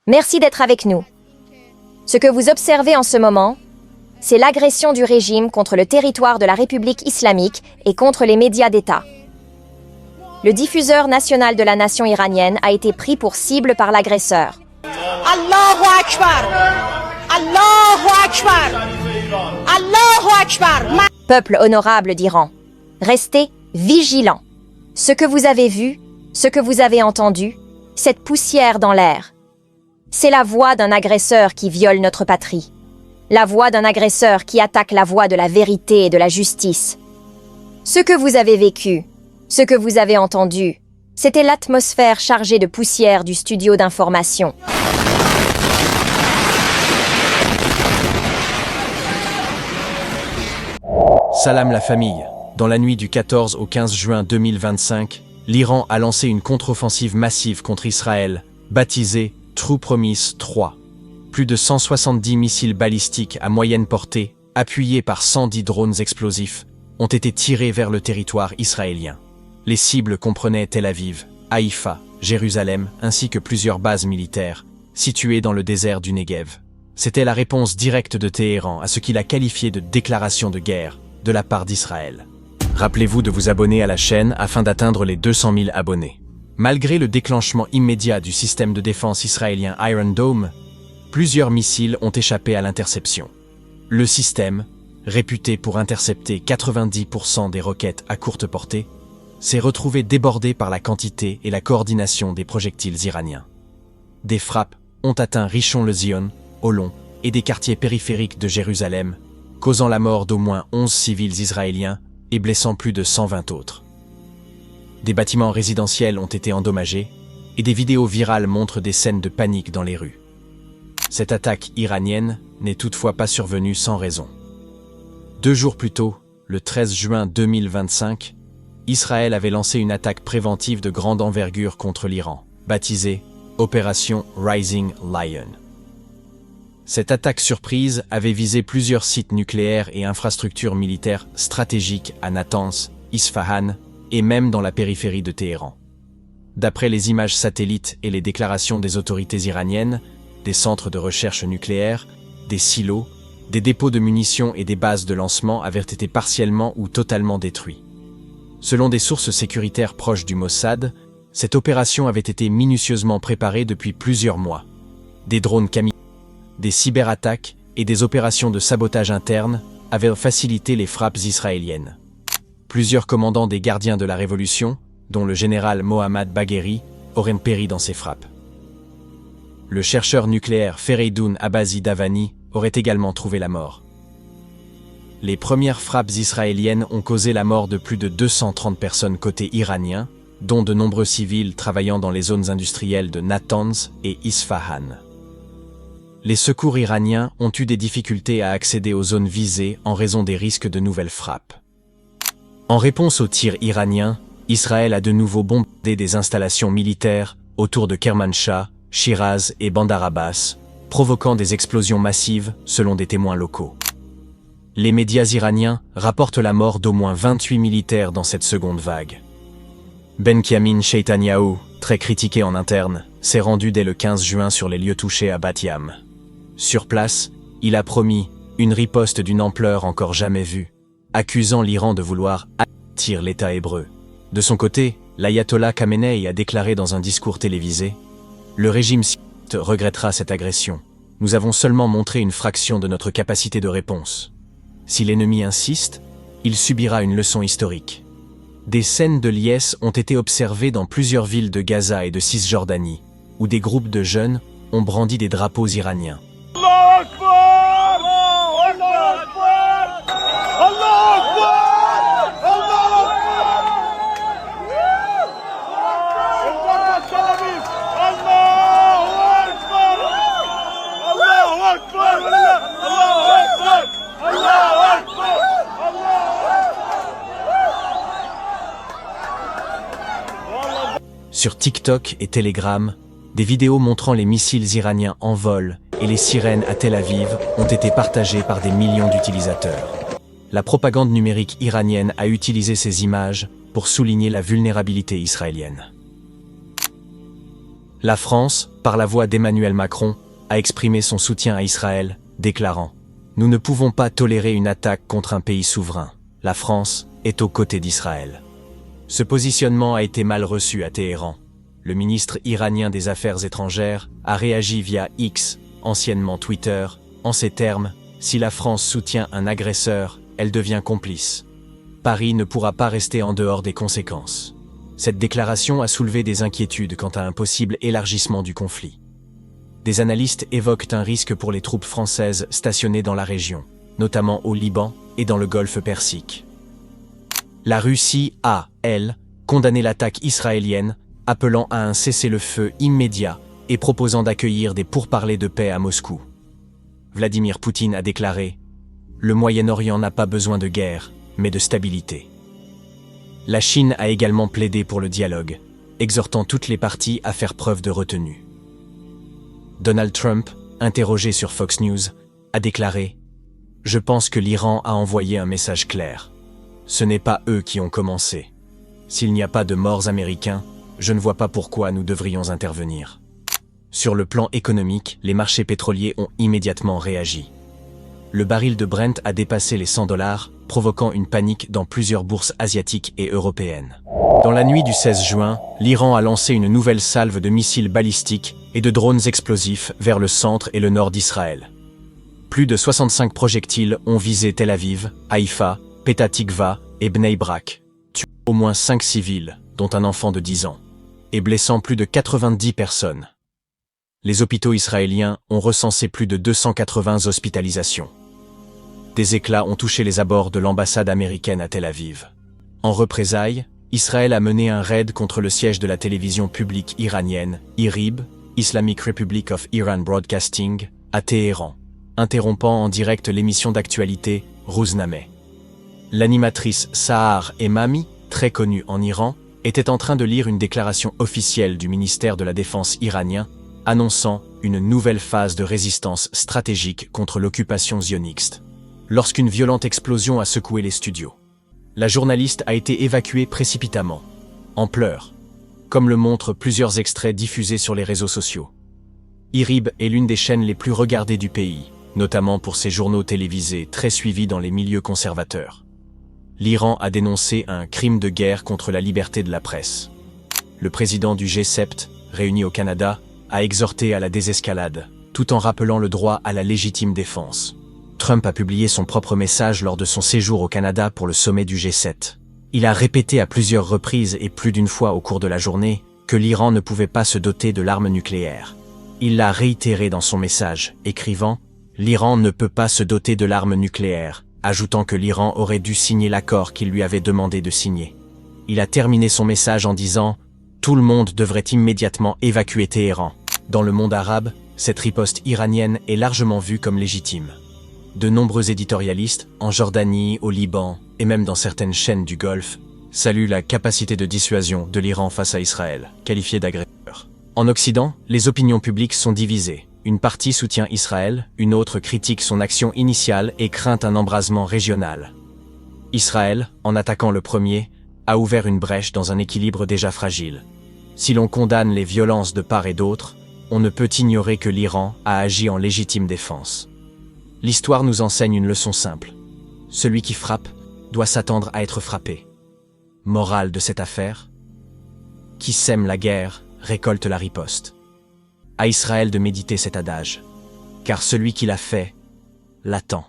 Merci d'être avec nous. Ce que vous observez en ce moment, c'est l'agression du régime contre le territoire de la République islamique et contre les médias d'État. Le diffuseur national de la nation iranienne a été pris pour cible par l'agresseur. Allahu Akbar! Allahu Akbar! Allahu Akbar! Peuple honorable d'Iran, restez vigilants. Ce que vous avez vu, ce que vous avez entendu, cette poussière dans l'air, c'est la voix d'un agresseur qui viole notre patrie. La voix d'un agresseur qui attaque la voie de la vérité et de la justice. Ce que vous avez vécu, ce que vous avez entendu, c'était l'atmosphère chargée de poussière du studio d'information. Salam la famille. Dans la nuit du 14 au 15 juin 2025, l'Iran a lancé une contre-offensive massive contre Israël, baptisée True Promise 3. Plus de 170 missiles balistiques à moyenne portée, appuyés par 110 drones explosifs, ont été tirés vers le territoire israélien. Les cibles comprenaient Tel Aviv, Haïfa, Jérusalem, ainsi que plusieurs bases militaires, situées dans le désert du Negev. C'était la réponse directe de Téhéran à ce qu'il a qualifié de déclaration de guerre de la part d'Israël. Rappelez-vous de vous abonner à la chaîne afin d'atteindre les 200 000 abonnés. Malgré le déclenchement immédiat du système de défense israélien Iron Dome, plusieurs missiles ont échappé à l'interception. Le système, réputé pour intercepter 90% des roquettes à courte portée, s'est retrouvé débordé par la quantité et la coordination des projectiles iraniens. Des frappes ont atteint Rishon-le-Zion, Holon et des quartiers périphériques de Jérusalem, causant la mort d'au moins 11 civils israéliens et blessant plus de 120 autres. Des bâtiments résidentiels ont été endommagés et des vidéos virales montrent des scènes de panique dans les rues. Cette attaque iranienne n'est toutefois pas survenue sans raison. 2 jours plus tôt, le 13 juin 2025, Israël avait lancé une attaque préventive de grande envergure contre l'Iran, baptisée Opération Rising Lion. Cette attaque surprise avait visé plusieurs sites nucléaires et infrastructures militaires stratégiques à Natanz, Isfahan et même dans la périphérie de Téhéran. D'après les images satellites et les déclarations des autorités iraniennes, des centres de recherche nucléaire, des silos, des dépôts de munitions et des bases de lancement avaient été partiellement ou totalement détruits. Selon des sources sécuritaires proches du Mossad, cette opération avait été minutieusement préparée depuis plusieurs mois. Des drones kamikazes, des cyberattaques et des opérations de sabotage interne avaient facilité les frappes israéliennes. Plusieurs commandants des gardiens de la Révolution, dont le général Mohammad Bagheri, auraient péri dans ces frappes. Le chercheur nucléaire Fereidoun Abazi Davani aurait également trouvé la mort. Les premières frappes israéliennes ont causé la mort de plus de 230 personnes côté iranien, dont de nombreux civils travaillant dans les zones industrielles de Natanz et Isfahan. Les secours iraniens ont eu des difficultés à accéder aux zones visées en raison des risques de nouvelles frappes. En réponse aux tirs iraniens, Israël a de nouveau bombardé des installations militaires autour de Kermanshah, Shiraz et Bandar Abbas, provoquant des explosions massives selon des témoins locaux. Les médias iraniens rapportent la mort d'au moins 28 militaires dans cette seconde vague. Benyamin Netanyahu, très critiqué en interne, s'est rendu dès le 15 juin sur les lieux touchés à Bat Yam. Sur place, il a promis une riposte d'une ampleur encore jamais vue, accusant l'Iran de vouloir anéantir l'État hébreu. De son côté, l'ayatollah Khamenei a déclaré dans un discours télévisé « Le régime sioniste regrettera cette agression. Nous avons seulement montré une fraction de notre capacité de réponse. Si l'ennemi insiste, il subira une leçon historique. » Des scènes de liesse ont été observées dans plusieurs villes de Gaza et de Cisjordanie, où des groupes de jeunes ont brandi des drapeaux iraniens. Sur TikTok et Telegram, des vidéos montrant les missiles iraniens en vol et les sirènes à Tel Aviv ont été partagées par des millions d'utilisateurs. La propagande numérique iranienne a utilisé ces images pour souligner la vulnérabilité israélienne. La France, par la voix d'Emmanuel Macron, a exprimé son soutien à Israël, déclarant « Nous ne pouvons pas tolérer une attaque contre un pays souverain. La France est aux côtés d'Israël. » Ce positionnement a été mal reçu à Téhéran. Le ministre iranien des Affaires étrangères a réagi via X, anciennement Twitter, en ces termes « Si la France soutient un agresseur, elle devient complice. Paris ne pourra pas rester en dehors des conséquences. » Cette déclaration a soulevé des inquiétudes quant à un possible élargissement du conflit. Des analystes évoquent un risque pour les troupes françaises stationnées dans la région, notamment au Liban et dans le Golfe Persique. La Russie a, elle, condamné l'attaque israélienne, appelant à un cessez-le-feu immédiat et proposant d'accueillir des pourparlers de paix à Moscou. Vladimir Poutine a déclaré « Le Moyen-Orient n'a pas besoin de guerre, mais de stabilité. » La Chine a également plaidé pour le dialogue, exhortant toutes les parties à faire preuve de retenue. Donald Trump, interrogé sur Fox News, a déclaré « Je pense que l'Iran a envoyé un message clair. Ce n'est pas eux qui ont commencé. S'il n'y a pas de morts américains, je ne vois pas pourquoi nous devrions intervenir. » Sur le plan économique, les marchés pétroliers ont immédiatement réagi. Le baril de Brent a dépassé les $100, provoquant une panique dans plusieurs bourses asiatiques et européennes. Dans la nuit du 16 juin, l'Iran a lancé une nouvelle salve de missiles balistiques et de drones explosifs vers le centre et le nord d'Israël. Plus de 65 projectiles ont visé Tel Aviv, Haïfa, Petah Tikva et Bnei Brak, tuant au moins 5 civils, dont un enfant de 10 ans, et blessant plus de 90 personnes. Les hôpitaux israéliens ont recensé plus de 280 hospitalisations. Des éclats ont touché les abords de l'ambassade américaine à Tel Aviv. En représailles, Israël a mené un raid contre le siège de la télévision publique iranienne, IRIB, Islamic Republic of Iran Broadcasting, à Téhéran, interrompant en direct l'émission d'actualité Roznameh. L'animatrice Sahar Emami, très connue en Iran, était en train de lire une déclaration officielle du ministère de la Défense iranien, annonçant une nouvelle phase de résistance stratégique contre l'occupation zioniste, lorsqu'une violente explosion a secoué les studios. La journaliste a été évacuée précipitamment, en pleurs, comme le montrent plusieurs extraits diffusés sur les réseaux sociaux. IRIB est l'une des chaînes les plus regardées du pays, notamment pour ses journaux télévisés très suivis dans les milieux conservateurs. L'Iran a dénoncé un crime de guerre contre la liberté de la presse. Le président du G7, réuni au Canada, a exhorté à la désescalade, tout en rappelant le droit à la légitime défense. Trump a publié son propre message lors de son séjour au Canada pour le sommet du G7. Il a répété à plusieurs reprises et plus d'une fois au cours de la journée que l'Iran ne pouvait pas se doter de l'arme nucléaire. Il l'a réitéré dans son message, écrivant « L'Iran ne peut pas se doter de l'arme nucléaire », ajoutant que l'Iran aurait dû signer l'accord qu'il lui avait demandé de signer. Il a terminé son message en disant « Tout le monde devrait immédiatement évacuer Téhéran ». Dans le monde arabe, cette riposte iranienne est largement vue comme légitime. De nombreux éditorialistes, en Jordanie, au Liban, et même dans certaines chaînes du Golfe, saluent la capacité de dissuasion de l'Iran face à Israël, qualifié d'agresseur. En Occident, les opinions publiques sont divisées. Une partie soutient Israël, une autre critique son action initiale et craint un embrasement régional. Israël, en attaquant le premier, a ouvert une brèche dans un équilibre déjà fragile. Si l'on condamne les violences de part et d'autre, on ne peut ignorer que l'Iran a agi en légitime défense. L'histoire nous enseigne une leçon simple. Celui qui frappe doit s'attendre à être frappé. Morale de cette affaire: qui sème la guerre récolte la riposte. À Israël de méditer cet adage, car celui qui l'a fait l'attend.